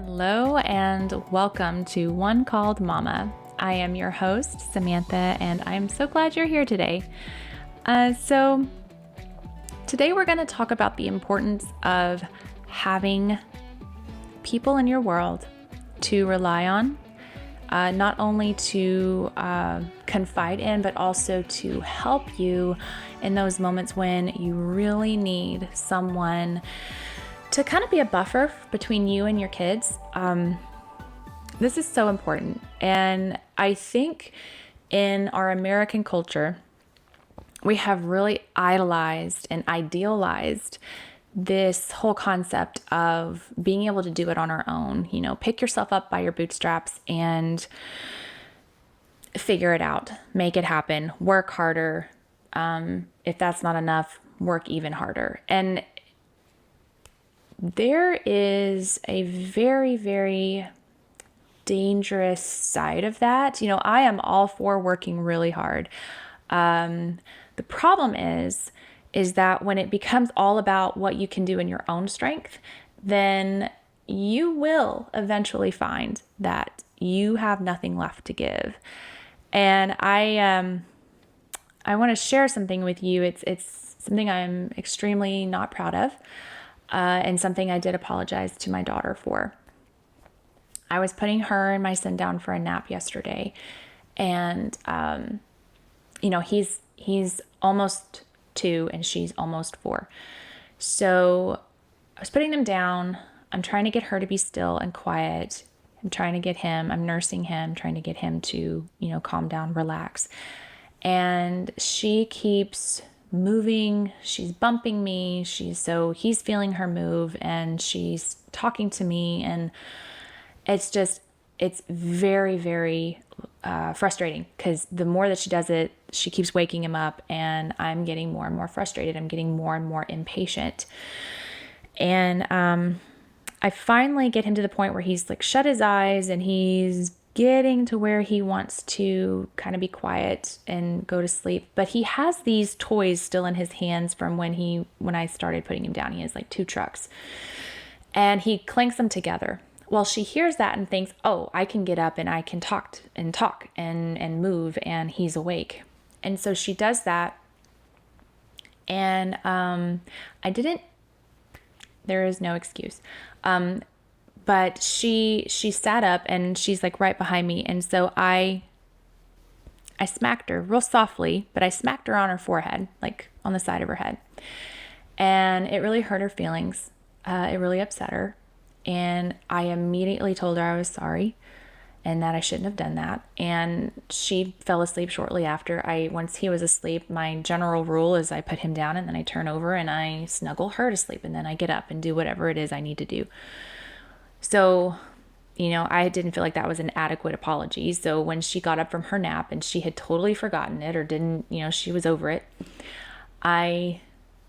Hello and welcome to One Called Mama. I am your host, Samantha, and I'm so glad you're here today. So today we're going to talk about the importance of having people in your world to rely on, not only to confide in, but also to help you in those moments when you really need someone to kind of be a buffer between you and your kids. This is so important. And I think in our American culture, we have really idolized and idealized this whole concept of being able to do it on our own. You know, pick yourself up by your bootstraps and figure it out, make it happen, work harder. If that's not enough, work even harder. And there is a very, very dangerous side of that. You know, I am all for working really hard. The problem is that when it becomes all about what you can do in your own strength, then you will eventually find that you have nothing left to give. And I want to share something with you. It's something I'm extremely not proud of. And something I did apologize to my daughter for. I was putting her and my son down for a nap yesterday, and he's almost 2 and she's almost 4. So I was putting them down. I'm trying to get her to be still and quiet. I'm nursing him, trying to get him to, calm down, relax. And she keeps moving, she's bumping me, he's feeling her move and she's talking to me, and it's very, very frustrating because the more that she does it, she keeps waking him up and I'm getting more and more frustrated. I'm getting more and more impatient. And I finally get him to the point where he's like shut his eyes and he's getting to where he wants to kind of be quiet and go to sleep. But he has these toys still in his hands from when I started putting him down. He has like 2 trucks and he clanks them together. Well, she hears that and thinks, oh, I can get up and I can talk and move, and he's awake. And so she does that. And there is no excuse. But she sat up and she's like right behind me. And so I smacked her real softly, but I smacked her on her forehead, like on the side of her head. And it really hurt her feelings. It really upset her. And I immediately told her I was sorry and that I shouldn't have done that. And she fell asleep shortly after. Once he was asleep, my general rule is I put him down and then I turn over and I snuggle her to sleep. And then I get up and do whatever it is I need to do. So, I didn't feel like that was an adequate apology. So when she got up from her nap and she had totally forgotten it or didn't, she was over it, I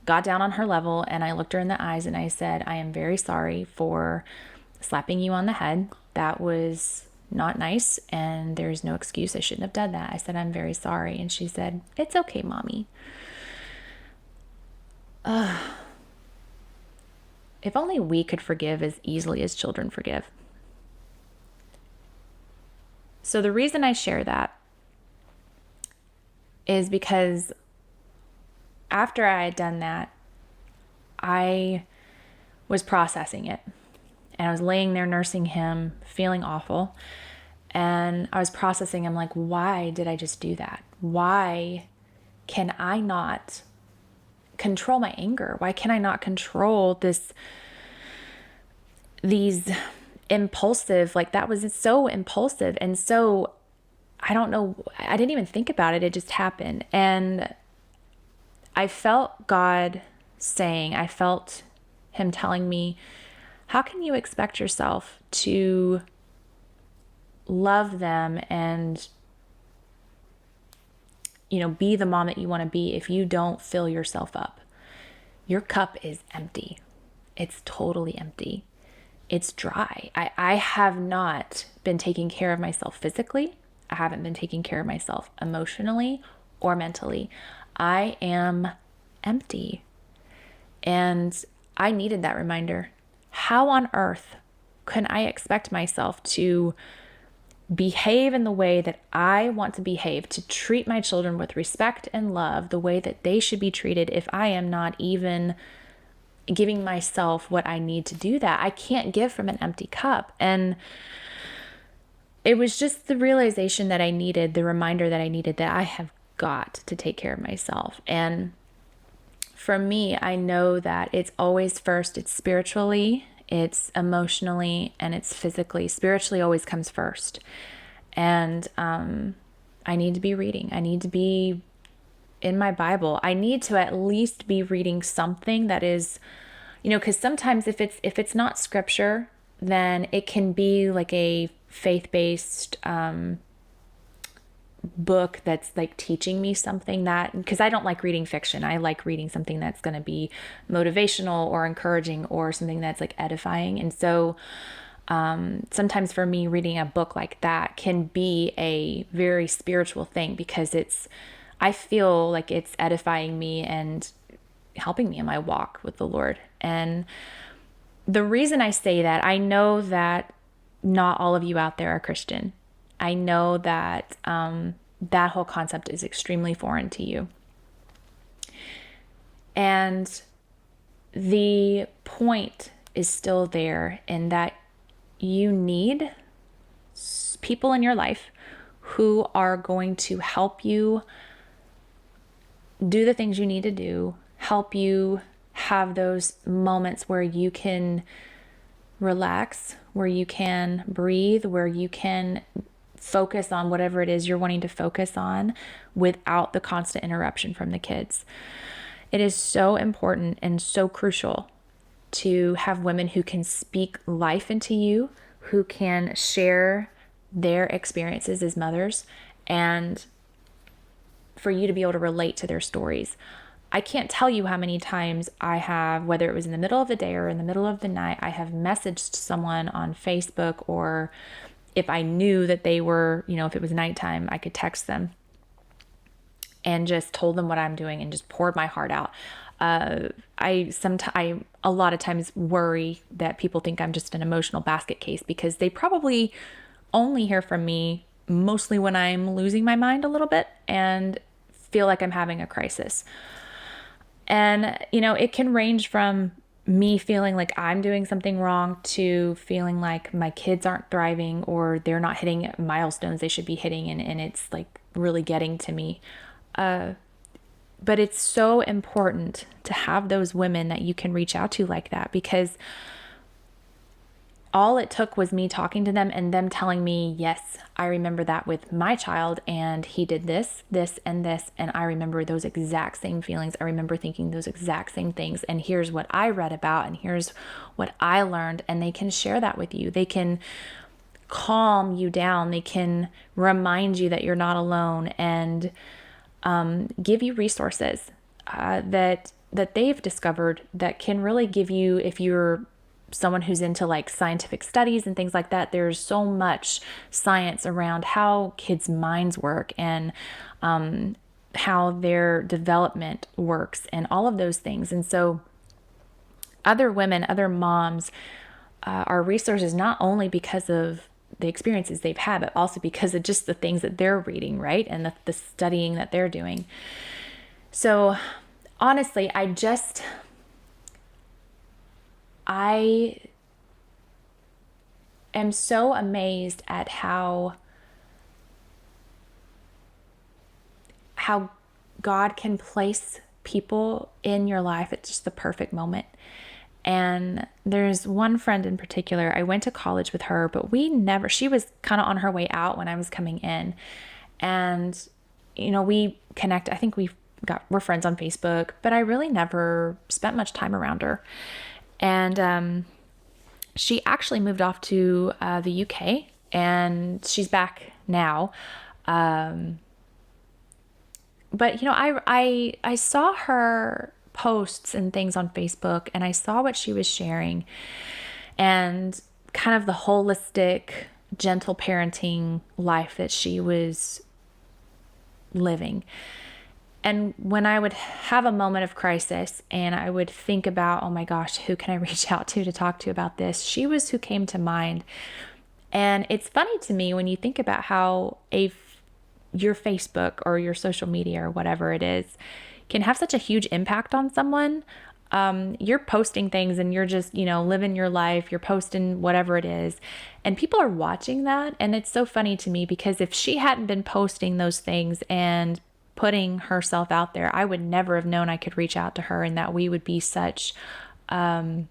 got down on her level and I looked her in the eyes and I said, I am very sorry for slapping you on the head. That was not nice and there's no excuse. I shouldn't have done that. I said, I'm very sorry. And she said, it's okay, Mommy. If only we could forgive as easily as children forgive. So the reason I share that is because after I had done that, I was processing it. And I was laying there nursing him, feeling awful. And I was processing, I'm like, why did I just do that? Why can I not control my anger? Why can I not control these impulsive, like that was so impulsive. And so I don't know, I didn't even think about it. It just happened. And I felt God saying, I felt him telling me, how can you expect yourself to love them and be the mom that you want to be if you don't fill yourself up? Your cup is empty. It's totally empty. It's dry. I have not been taking care of myself physically. I haven't been taking care of myself emotionally or mentally. I am empty. And I needed that reminder. How on earth can I expect myself to behave in the way that I want to behave, to treat my children with respect and love, the way that they should be treated, if I am not even giving myself what I need to do that? I can't give from an empty cup. And it was just the realization that I needed, the reminder that I needed, that I have got to take care of myself. And for me, I know that it's always first, it's spiritually, it's emotionally, and it's physically. Spiritually always comes first. And I need to be reading. I need to be in my Bible. I need to at least be reading something that is, because sometimes if it's not scripture, then it can be like a faith-based book that's like teaching me something, that, because I don't like reading fiction. I like reading something that's going to be motivational or encouraging or something that's like edifying. And so sometimes for me, reading a book like that can be a very spiritual thing, because I feel like it's edifying me and helping me in my walk with the Lord. And the reason I say that, I know that not all of you out there are Christian. I know that that whole concept is extremely foreign to you. And the point is still there, in that you need people in your life who are going to help you do the things you need to do, help you have those moments where you can relax, where you can breathe, where you can focus on whatever it is you're wanting to focus on without the constant interruption from the kids. It is so important and so crucial to have women who can speak life into you, who can share their experiences as mothers, and for you to be able to relate to their stories. I can't tell you how many times I have, whether it was in the middle of the day or in the middle of the night, I have messaged someone on Facebook, or if I knew that they were, if it was nighttime, I could text them and just told them what I'm doing and just poured my heart out. I a lot of times worry that people think I'm just an emotional basket case, because they probably only hear from me mostly when I'm losing my mind a little bit and feel like I'm having a crisis. And, it can range from me feeling like I'm doing something wrong to feeling like my kids aren't thriving or they're not hitting milestones they should be hitting. And it's like really getting to me. But it's so important to have those women that you can reach out to like that, because all it took was me talking to them and them telling me, yes, I remember that with my child, and he did this, this, and this, and I remember those exact same feelings. I remember thinking those exact same things, and here's what I read about, and here's what I learned, and they can share that with you. They can calm you down. They can remind you that you're not alone, and give you resources that they've discovered that can really give you, if you're someone who's into like scientific studies and things like that, there's so much science around how kids' minds work and how their development works and all of those things. And so other women, other moms are resources, not only because of the experiences they've had, but also because of just the things that they're reading, right? And the studying that they're doing. So honestly, I am so amazed at how God can place people in your life at just the perfect moment. And there's one friend in particular, I went to college with her, but she was kind of on her way out when I was coming in. And, we connect. I think we're friends on Facebook, but I really never spent much time around her. And she actually moved off to the UK, and she's back now. But I saw her posts and things on Facebook, and I saw what she was sharing, and kind of the holistic, gentle parenting life that she was living. And when I would have a moment of crisis and I would think about, oh my gosh, who can I reach out to talk to about this? She was who came to mind. And it's funny to me when you think about how your Facebook or your social media or whatever it is can have such a huge impact on someone. You're posting things and you're just, living your life, you're posting whatever it is, and people are watching that. And it's so funny to me because if she hadn't been posting those things and putting herself out there, I would never have known I could reach out to her and that we would be such, what's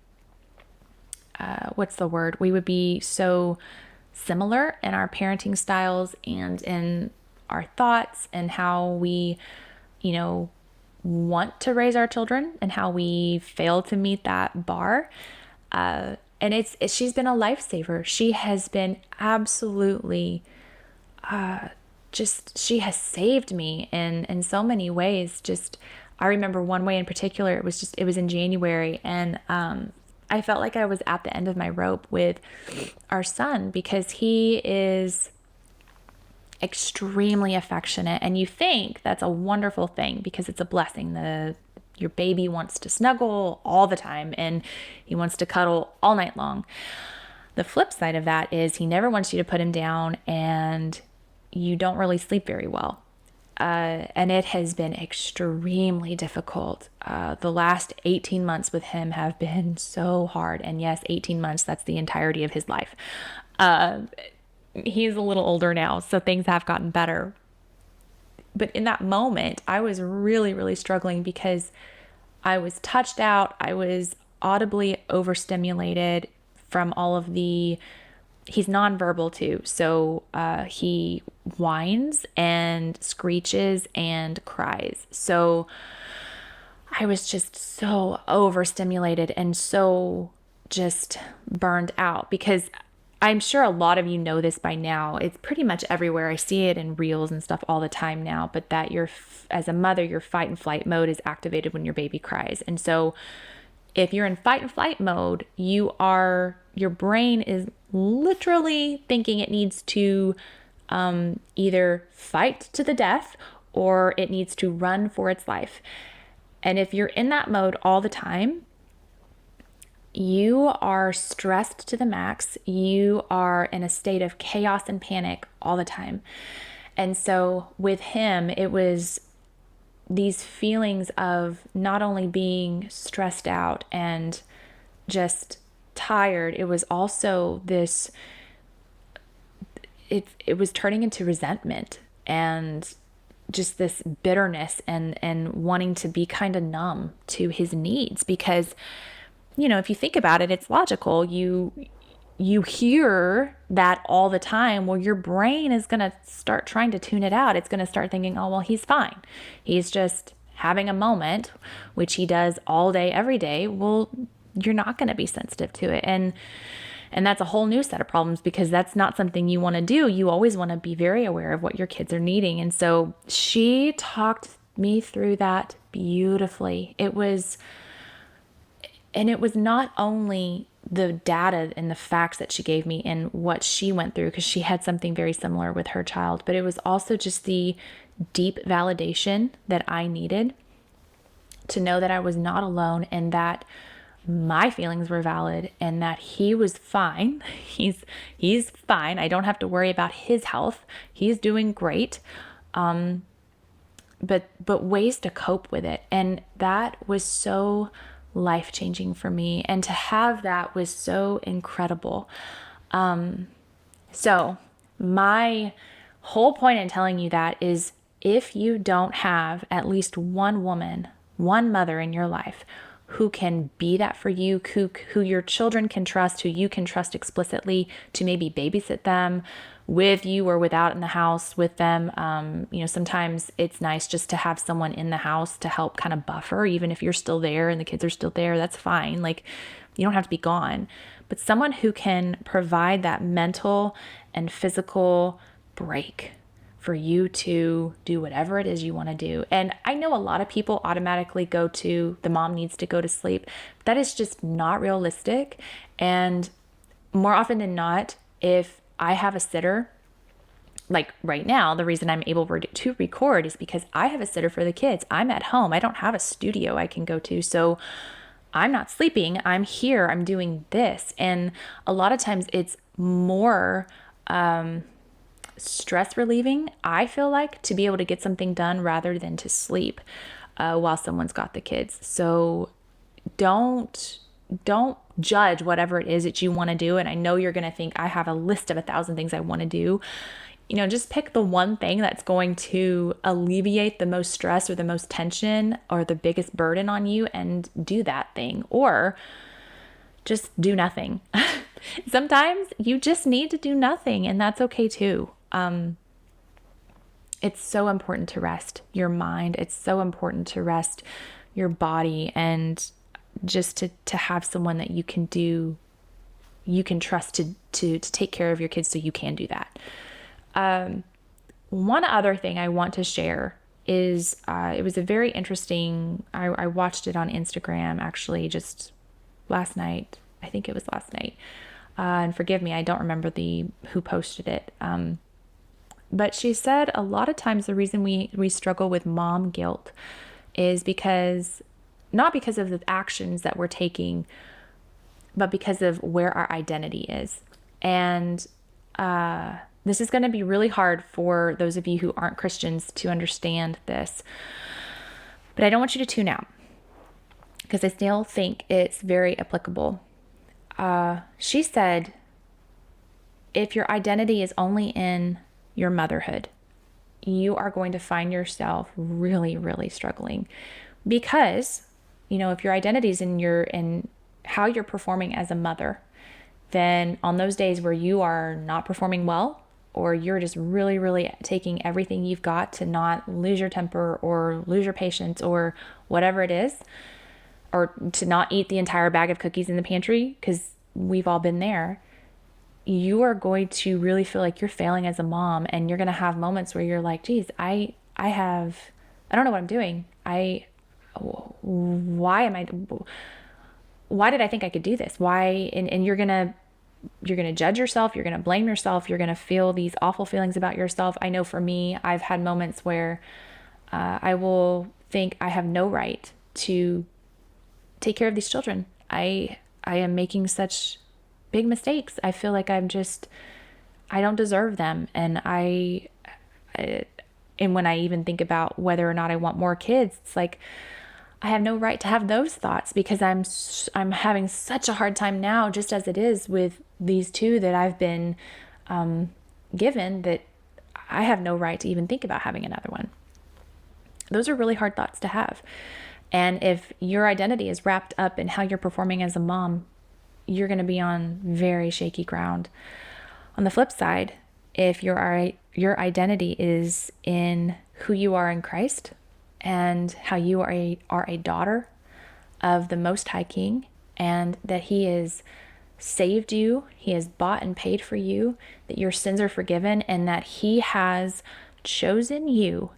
the word? We would be so similar in our parenting styles and in our thoughts and how we, want to raise our children and how we fail to meet that bar. And she's been a lifesaver. She has been absolutely she has saved me in so many ways. I remember one way in particular, it was in January, and I felt like I was at the end of my rope with our son because he is extremely affectionate, and you think that's a wonderful thing because it's a blessing. Your baby wants to snuggle all the time and he wants to cuddle all night long. The flip side of that is he never wants you to put him down and you don't really sleep very well. And it has been extremely difficult. The last 18 months with him have been so hard. And yes, 18 months, that's the entirety of his life. He's a little older now, so things have gotten better. But in that moment, I was really, really struggling because I was touched out. I was audibly overstimulated from all of he's nonverbal too. So he whines and screeches and cries. So I was just so overstimulated and so just burned out because I'm sure a lot of you know this by now. It's pretty much everywhere. I see it in reels and stuff all the time now, but that as a mother, your fight and flight mode is activated when your baby cries. And so if you're in fight and flight mode, your brain is literally thinking it needs to either fight to the death or it needs to run for its life. And if you're in that mode all the time, you are stressed to the max. You are in a state of chaos and panic all the time. And so with him, it was these feelings of not only being stressed out and just tired, it was also it was turning into resentment and just this bitterness and wanting to be kind of numb to his needs because if you think about it, it's logical. You hear that all the time. Well, your brain is going to start trying to tune it out. It's going to start thinking, oh, well, he's fine. He's just having a moment, which he does all day, every day. Well, you're not going to be sensitive to it. And that's a whole new set of problems because that's not something you want to do. You always want to be very aware of what your kids are needing. And so she talked me through that beautifully. It was not only the data and the facts that she gave me and what she went through, because she had something very similar with her child, but it was also just the deep validation that I needed to know that I was not alone and that my feelings were valid and that he was fine. He's fine. I don't have to worry about his health. He's doing great. But ways to cope with it. And that was so life-changing for me, and to have that was so incredible. So my whole point in telling you that is if you don't have at least one woman, one mother in your life who can be that for you, who your children can trust, who you can trust explicitly to maybe babysit them with you or without in the house with them. Sometimes it's nice just to have someone in the house to help kind of buffer, even if you're still there and the kids are still there, that's fine. Like, you don't have to be gone, but someone who can provide that mental and physical break for you to do whatever it is you want to do. And I know a lot of people automatically go to the mom needs to go to sleep. That is just not realistic. And more often than not, if I have a sitter like right now, the reason I'm able to record is because I have a sitter for the kids. I'm at home. I don't have a studio I can go to. So I'm not sleeping. I'm here. I'm doing this. And a lot of times it's more stress relieving, I feel like, to be able to get something done rather than to sleep while someone's got the kids. So don't judge whatever it is that you want to do. And I know you're going to think I have a list of 1,000 things I want to do. Just pick the one thing that's going to alleviate the most stress or the most tension or the biggest burden on you and do that thing, or just do nothing. Sometimes you just need to do nothing, and that's okay too. It's so important to rest your mind. It's so important to rest your body, and just to have someone that you can trust to take care of your kids, so you can do that. One other thing I want to share is it was a very interesting, I watched it on Instagram actually just last night. I think it was last night. And forgive me, I don't remember who posted it. But she said a lot of times the reason we struggle with mom guilt is not because of the actions that we're taking, but because of where our identity is. And this is going to be really hard for those of you who aren't Christians to understand this. But I don't want you to tune out, because I still think it's very applicable. She said, if your identity is only in your motherhood, you are going to find yourself really, really struggling, because, if your identity is in how you're performing as a mother, then on those days where you are not performing well, or you're just really, really taking everything you've got to not lose your temper or lose your patience or whatever it is, or to not eat the entire bag of cookies in the pantry, because we've all been there, you are going to really feel like you're failing as a mom. And you're going to have moments where you're like, geez, I don't know what I'm doing. Why did I think I could do this? Why? And you're going to judge yourself. You're going to blame yourself. You're going to feel these awful feelings about yourself. I know for me, I've had moments where I will think I have no right to take care of these children. I am making such big mistakes. I feel like I don't deserve them. And and when I even think about whether or not I want more kids, it's like, I have no right to have those thoughts, because I'm having such a hard time now, just as it is with these two that I've been given, that I have no right to even think about having another one. Those are really hard thoughts to have. And if your identity is wrapped up in how you're performing as a mom, you're going to be on very shaky ground. On the flip side, if your identity is in who you are in Christ, and how you are a daughter of the Most High King, and that He has saved you, He has bought and paid for you, that your sins are forgiven, and that He has chosen you,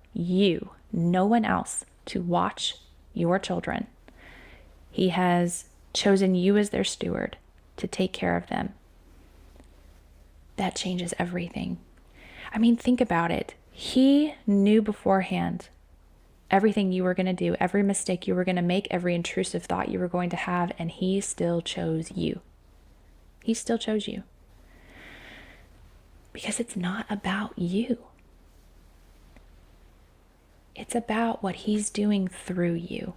no one else, to watch your children. He has chosen you as their steward to take care of them. That changes everything. I mean, think about it. He knew beforehand everything you were going to do, every mistake you were going to make, every intrusive thought you were going to have, and He still chose you. He still chose you. Because it's not about you. It's about what He's doing through you.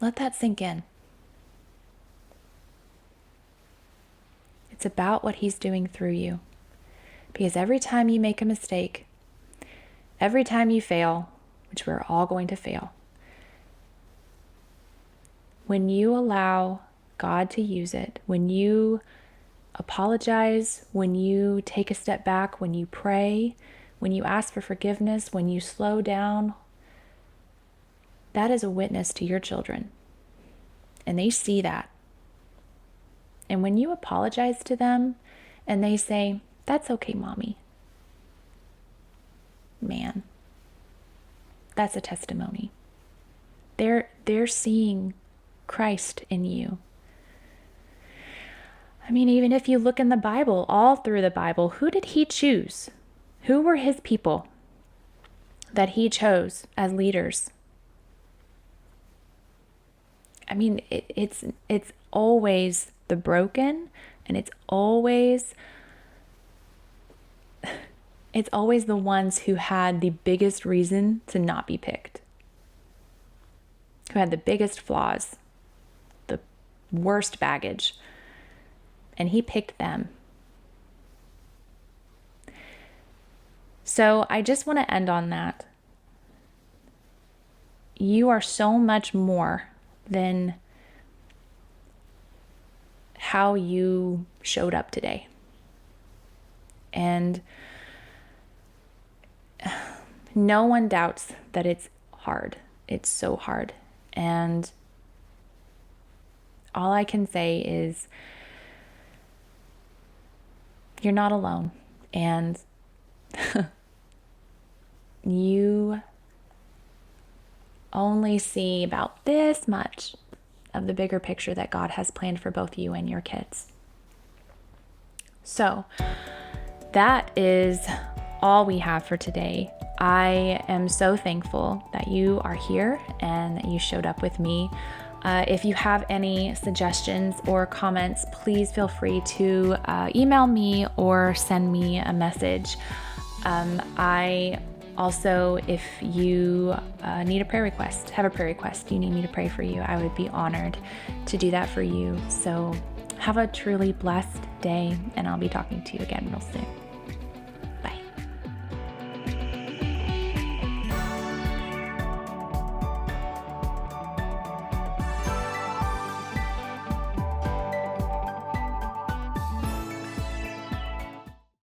Let that sink in. It's about what He's doing through you. Because every time you make a mistake, every time you fail, which we're all going to fail, when you allow God to use it, when you apologize, when you take a step back, when you pray, when you ask for forgiveness, when you slow down, that is a witness to your children. And they see that. And when you apologize to them and they say, "That's okay, Mommy," man, that's a testimony. They're seeing Christ in you. I mean, even if you look in the Bible, all through the Bible, who did he choose? Who were his people that he chose as leaders? I mean, it's always the broken, and it's always the ones who had the biggest reason to not be picked, who had the biggest flaws, the worst baggage, and he picked them. So I just want to end on that. You are so much more than how you showed up today. And no one doubts that it's hard. It's so hard. And all I can say is you're not alone. And you only see about this much of the bigger picture that God has planned for both you and your kids. So that is all we have for today. I am so thankful that you are here and that you showed up with me. If you have any suggestions or comments, please feel free to email me or send me a message. I also, if you need a prayer request, have a prayer request, you need me to pray for you, I would be honored to do that for you. So have a truly blessed day, and I'll be talking to you again real soon.